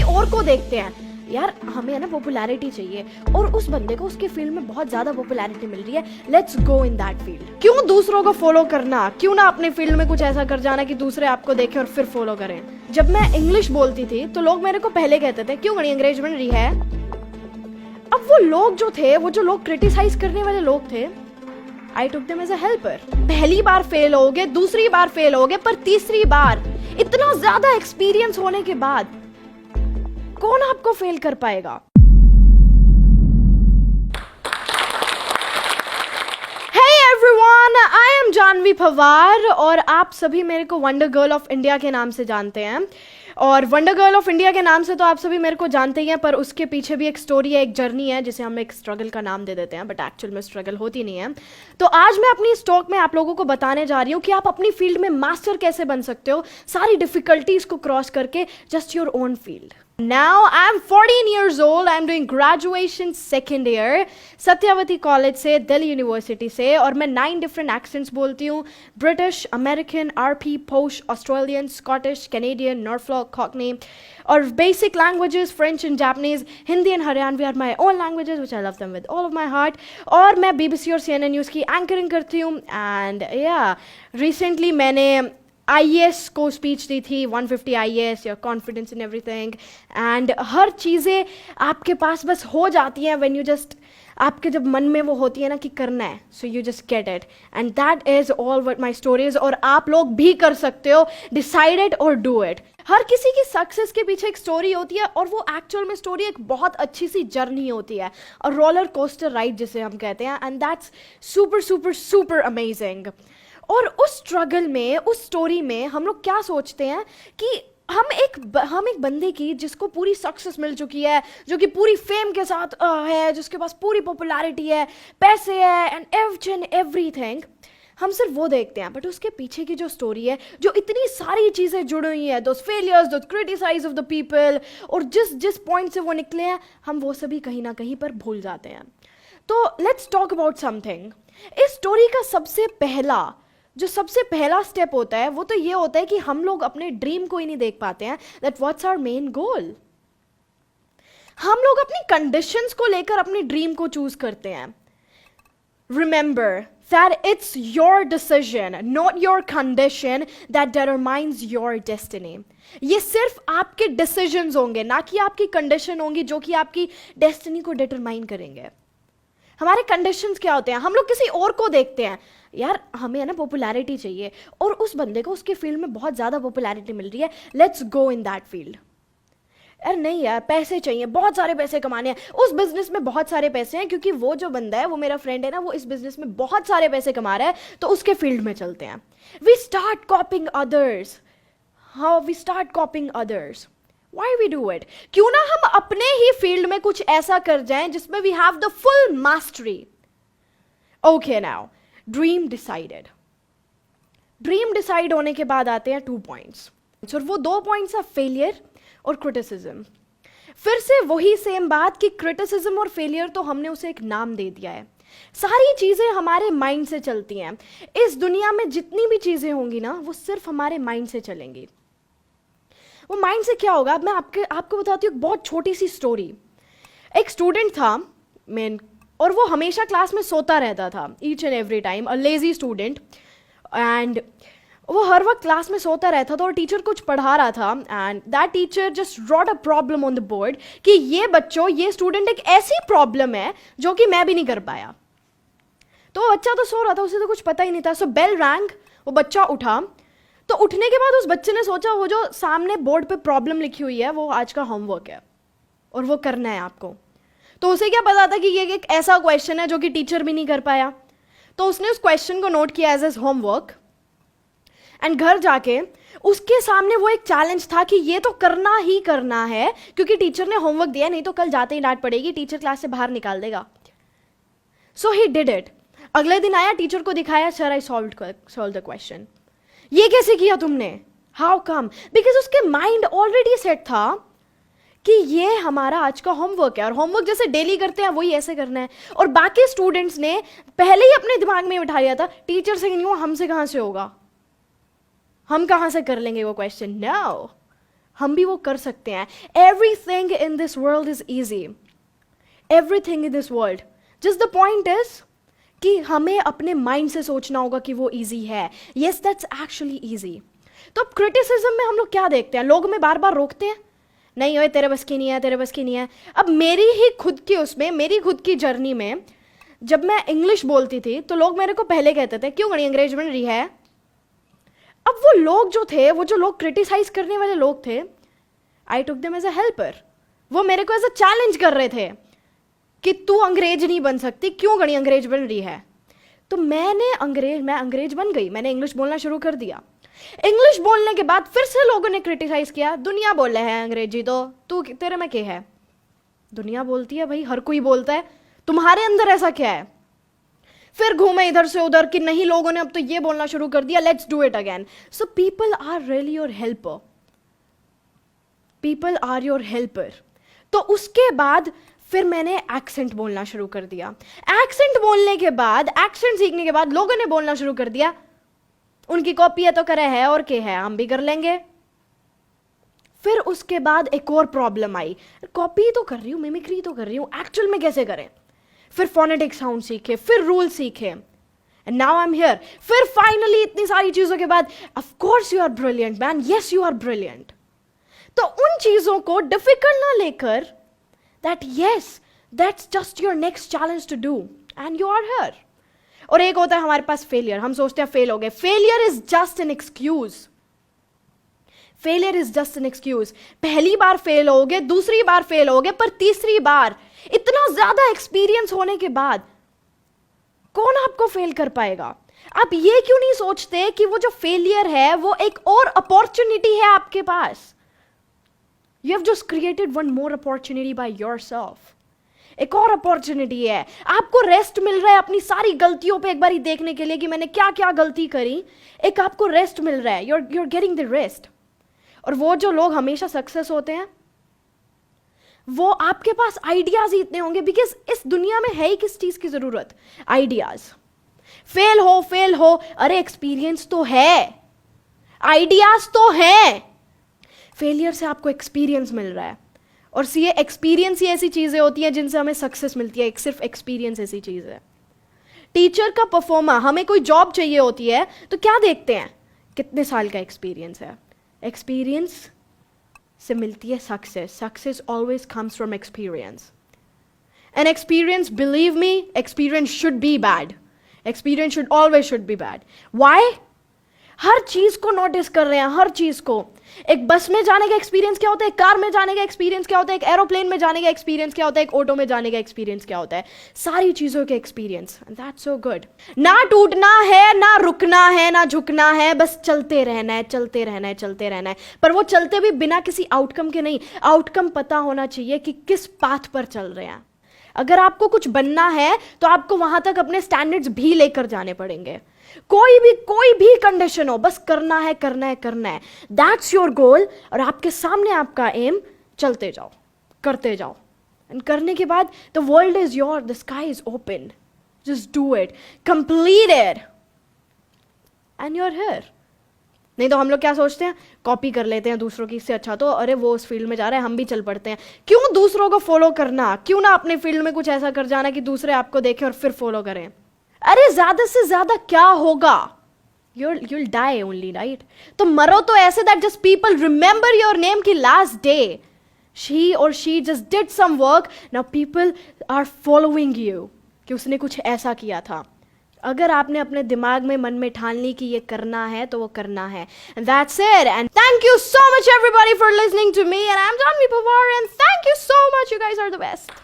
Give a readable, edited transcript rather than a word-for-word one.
किसी और को देखते हैं, यार हमें है ना पॉपुलैरिटी चाहिए, और उस बंदे को उसके फील्ड में बहुत ज्यादा पॉपुलैरिटी मिल रही है, let's go in that field. क्यों दूसरों को फॉलो करना, क्यों ना अपने फील्ड में कुछ ऐसा कर जाना कि दूसरे आपको देखें और फिर फॉलो करें। जब मैं इंग्लिश बोलती थी तो लोग मेरे को पहले कहते थे क्यों गणी अंग्रेज बन रही है। अब वो लोग जो थे, वो जो लोग क्रिटिसाइज करने वाले लोग थे, I took them as a helper. पहली बार फेल होगे, दूसरी बार फेल होगे, पर तीसरी बार इतना ज्यादा एक्सपीरियंस होने के बाद कौन आपको फेल कर पाएगा। Hey everyone, I am Janvi Pawar और आप सभी मेरे को वंडर गर्ल ऑफ इंडिया के नाम से जानते हैं। और वंडर गर्ल ऑफ इंडिया के नाम से तो आप सभी मेरे को जानते ही हैं, पर उसके पीछे भी एक स्टोरी है, एक जर्नी है, जिसे हम एक स्ट्रगल का नाम दे देते हैं, बट एक्चुअल में स्ट्रगल होती नहीं है। तो आज मैं अपनी इस टॉक में आप लोगों को बताने जा रही हूँ कि आप अपनी फील्ड में मास्टर कैसे बन सकते हो, सारी डिफिकल्टीज को क्रॉस करके, just your own field. Now I'm 14 years old. I'm doing graduation second year Satyavati college से, दिल्ली यूनिवर्सिटी से, और मैं 9 डिफरेंट एक्सेंट्स बोलती हूँ। British, American, RP, posh, Australian, Scottish, Canadian, Norfolk, cockney, और basic languages French and Japanese, Hindi and Haryanvi are my own languages which I love them with all of my heart. और मैं BBC और CNN news की anchoring करती हूँ। And या recently मैंने IAS को स्पीच दी थी, 150 IAS, your confidence in everything, and हर चीज़ें आपके पास बस हो जाती हैं व्हेन यू जस्ट, आपके जब मन में वो होती है ना कि करना है, so you just get it, and that is all what my story is. और आप लोग भी कर सकते हो, डिसाइड इट और डू इट। हर किसी की सक्सेस के पीछे एक स्टोरी होती है, और वो एक्चुअल में स्टोरी एक बहुत अच्छी सी जर्नी होती है, और रोलर कोस्टर राइड जिसे हम कहते हैं, and that's super super super amazing. और उस स्ट्रगल में, उस स्टोरी में हम लोग क्या सोचते हैं कि हम एक बंदे की जिसको पूरी सक्सेस मिल चुकी है, जो कि पूरी फेम के साथ है, जिसके पास पूरी पॉपुलैरिटी है, पैसे है, एंड एवरीथिंग, हम सिर्फ वो देखते हैं, बट उसके पीछे की जो स्टोरी है, जो इतनी सारी चीज़ें जुड़ी हुई हैं, those failures, those criticise of the people, और जिस पॉइंट से वो निकले हैं, हम वो सभी कहीं ना कहीं पर भूल जाते हैं। तो लेट्स टॉक अबाउट समथिंग। इस स्टोरी का सबसे पहला स्टेप होता है, वो तो ये होता है कि हम लोग अपने ड्रीम को ही नहीं देख पाते हैं, that what's our main goal. हम लोग अपनी कंडीशंस को लेकर अपनी ड्रीम को चूज करते हैं। Remember that it's your decision, not your condition, that determines your destiny. ये सिर्फ आपके डिसीजंस होंगे, ना कि आपकी कंडीशन होंगी, जो कि आपकी डेस्टिनी को डिटरमाइन करेंगे। हमारे कंडीशंस क्या होते हैं, हम लोग किसी और को देखते हैं, यार हमें है ना पॉपुलैरिटी चाहिए, और उस बंदे को उसके फील्ड में बहुत ज़्यादा पॉपुलैरिटी मिल रही है, let's go in that field. यार नहीं यार, पैसे चाहिए, बहुत सारे पैसे कमाने हैं, उस बिजनेस में बहुत सारे पैसे हैं, क्योंकि वो जो बंदा है, वो मेरा फ्रेंड है ना, वो इस बिजनेस में बहुत सारे पैसे कमा रहा है, तो उसके फील्ड में चलते हैं। We start copying others. How we start copying others? Why we do it? क्यों ना हम अपने ही फील्ड में कुछ ऐसा कर जाएं जिसमें we have the full mastery. Okay now, dream decided. Dream decide होने के बाद आते हैं 2 points. और वो 2 points है failure और criticism. फिर से वही सेम बात कि criticism और failure तो हमने उसे एक नाम दे दिया है। सारी चीजें हमारे माइंड से चलती हैं। इस दुनिया में जितनी भी चीजें होंगी ना, वो सिर्फ हमारे माइंड से चलेंगी। वो माइंड से क्या होगा, मैं आपको बताती हूँ एक बहुत छोटी सी स्टोरी। एक स्टूडेंट था मेन, और वो हमेशा क्लास में सोता रहता था, each and every time, a lazy student, and वो हर वक्त क्लास में सोता रहता था, और टीचर कुछ पढ़ा रहा था, and that teacher just drought a problem on the board कि ये स्टूडेंट एक ऐसी प्रॉब्लम है जो कि मैं भी नहीं कर पाया। तो वो बच्चा तो सो रहा था, उसे तो कुछ पता ही नहीं था। सो बेल रैंग, वो बच्चा उठा, तो उठने के बाद उस बच्चे ने सोचा वो जो सामने बोर्ड पे प्रॉब्लम लिखी हुई है, वो आज का होमवर्क है और वो करना है आपको। तो उसे क्या पता था कि ये एक ऐसा क्वेश्चन है जो कि टीचर भी नहीं कर पाया। तो उसने उस क्वेश्चन को नोट किया एज होमवर्क, एंड घर जाके उसके सामने वो एक चैलेंज था कि ये तो करना ही करना है, क्योंकि टीचर ने होमवर्क दिया, नहीं तो कल जाते ही डांट पड़ेगी, टीचर क्लास से बाहर निकाल देगा। सो ही डिड इट। अगले दिन आया, टीचर को दिखाया, sir I solve the question. ये कैसे किया तुमने? How come? बिकॉज उसके माइंड ऑलरेडी सेट था कि ये हमारा आज का होमवर्क है, और होमवर्क जैसे डेली करते हैं वही ऐसे करना है। और बाकी स्टूडेंट्स ने पहले ही अपने दिमाग में बिठा लिया था, टीचर से नहीं हुआ, हमसे कहाँ से होगा, हम कहाँ से कर लेंगे वो क्वेश्चन। नो, हम भी वो कर सकते हैं. Everything in this world is easy. Everything in this world. Just the point is कि हमें अपने माइंड से सोचना होगा कि वो इजी है. Yes, that's actually easy. तो अब क्रिटिसिज्म में हम लोग क्या देखते हैं, लोग हमें बार बार रोकते हैं, नहीं ओए तेरे बस की नहीं है, तेरे बस की नहीं है. अब मेरी ही खुद की उसमें, मेरी खुद की जर्नी में जब मैं इंग्लिश बोलती थी तो लोग मेरे को पहले कहते थे क्यों गणी अंग्रेज बन रही है. अब वो लोग जो थे, वो जो लोग क्रिटिसाइज करने वाले लोग थे, I took them as a helper. वो मेरे को एज अ चैलेंज कर रहे थे कि तू अंग्रेज नहीं बन सकती, क्यों गणी अंग्रेज बन रही है. तो मैं अंग्रेज बन गई, मैंने इंग्लिश बोलना शुरू कर दिया. इंग्लिश बोलने के बाद फिर से लोगों ने क्रिटिसाइज किया, दुनिया बोल रहे हैं अंग्रेजी, तो तू तेरे में क्या है. दुनिया बोलती है भाई, हर कोई बोलता है, तुम्हारे अंदर ऐसा क्या है. फिर घूमे इधर से उधर कि नहीं, लोगों ने अब तो ये बोलना शुरू कर दिया, let's do it again. So people are really your helper. People are your helper. तो उसके बाद फिर मैंने एक्सेंट बोलना शुरू कर दिया. एक्सेंट बोलने के बाद, एक्सेंट सीखने के बाद लोगों ने बोलना शुरू कर दिया, उनकी कॉपी है तो करे है और क्या है, हम भी कर लेंगे. फिर उसके बाद एक और प्रॉब्लम आई, कॉपी तो कर रही हूं, मिमिक्री तो कर रही हूं, एक्चुअल में कैसे करें. फिर फोनेटिक साउंड सीखे, फिर रूल सीखे, and now I am here. फिर फाइनली इतनी सारी चीजों के बाद, of course you are brilliant man, yes you are brilliant. तो उन चीजों को डिफिकल्ट ना लेकर, that yes that's just your next challenge to do and you are here. और एक होता है हमारे पास फेलियर, हम सोचते हैं फेल हो गए. Failure is just an excuse. Failure is just an excuse. पहली बार फेल होगे, दूसरी बार फेल होगे, पर तीसरी बार इतना ज्यादा एक्सपीरियंस होने के बाद कौन आपको फेल कर पाएगा. आप ये क्यों नहीं सोचते कि वो जो फेलियर है वो एक और अपॉर्चुनिटी है आपके पास. You have just created one more opportunity by yourself. एक और अपॉर्चुनिटी है, आपको रेस्ट मिल रहा है अपनी सारी गलतियों पे एक बार ही देखने के लिए कि मैंने क्या क्या गलती करी. एक आपको रेस्ट मिल रहा है, you're getting the rest. और वो जो लोग हमेशा सक्सेस होते हैं, वो आपके पास आइडियाज ही इतने होंगे, बिकॉज इस दुनिया में है ही किस चीज की जरूरत, आइडियाज. फेल हो, अरे एक्सपीरियंस तो है, आइडियाज तो है. फेलियर से आपको एक्सपीरियंस मिल रहा है, और ये एक्सपीरियंस ही ऐसी चीजें होती हैं जिनसे हमें सक्सेस मिलती है. एक सिर्फ एक्सपीरियंस ऐसी चीज है. टीचर का परफॉर्मर, हमें कोई जॉब चाहिए होती है तो क्या देखते हैं, कितने साल का एक्सपीरियंस है. एक्सपीरियंस से मिलती है success. Success always comes from experience. And experience, believe me, experience should be bad. Experience should always should be bad. Why? हर चीज को नोटिस कर रहे हैं, हर चीज को. एक बस में जाने का एक्सपीरियंस क्या होता है, एक कार में जाने का एक्सपीरियंस क्या होता है, एक एरोप्लेन में जाने का एक्सपीरियंस क्या होता है, एक ऑटो में जाने का एक्सपीरियंस क्या होता है. सारी चीजों के एक्सपीरियंस. That's so good. ना टूटना है, ना रुकना है, ना झुकना है, बस चलते रहना है, चलते रहना है, चलते रहना है. पर वो चलते भी बिना किसी आउटकम के नहीं. आउटकम पता होना चाहिए कि किस पाथ पर चल रहे हैं. अगर आपको कुछ बनना है तो आपको वहां तक अपने स्टैंडर्ड्स भी लेकर जाने पड़ेंगे. कोई भी कंडीशन हो, बस करना है, करना है, करना है. That's your goal. और आपके सामने आपका एम, चलते जाओ, करते जाओ. एंड करने के बाद the world is your, the sky is open. Just do it, complete it, and you are here. नहीं तो हम लोग क्या सोचते हैं, कॉपी कर लेते हैं दूसरों की, इससे अच्छा तो अरे वो उस फील्ड में जा रहा है, हम भी चल पड़ते हैं. क्यों दूसरों को फॉलो करना, क्यों ना अपने फील्ड में कुछ ऐसा कर जाना कि दूसरे आपको देखें और फिर फॉलो करें. अरे ज्यादा से ज्यादा क्या होगा, you'll die only, right? तो मरो तो ऐसे that just people remember your name की last day she just did some work, now people are following you कि उसने कुछ ऐसा किया था. अगर आपने अपने दिमाग में, मन में ठान ली कि ये करना है तो वो करना है. And that's it. And thank you so much everybody for listening to me, and I'm Janvi Pawar, and thank you so much, you guys are the best.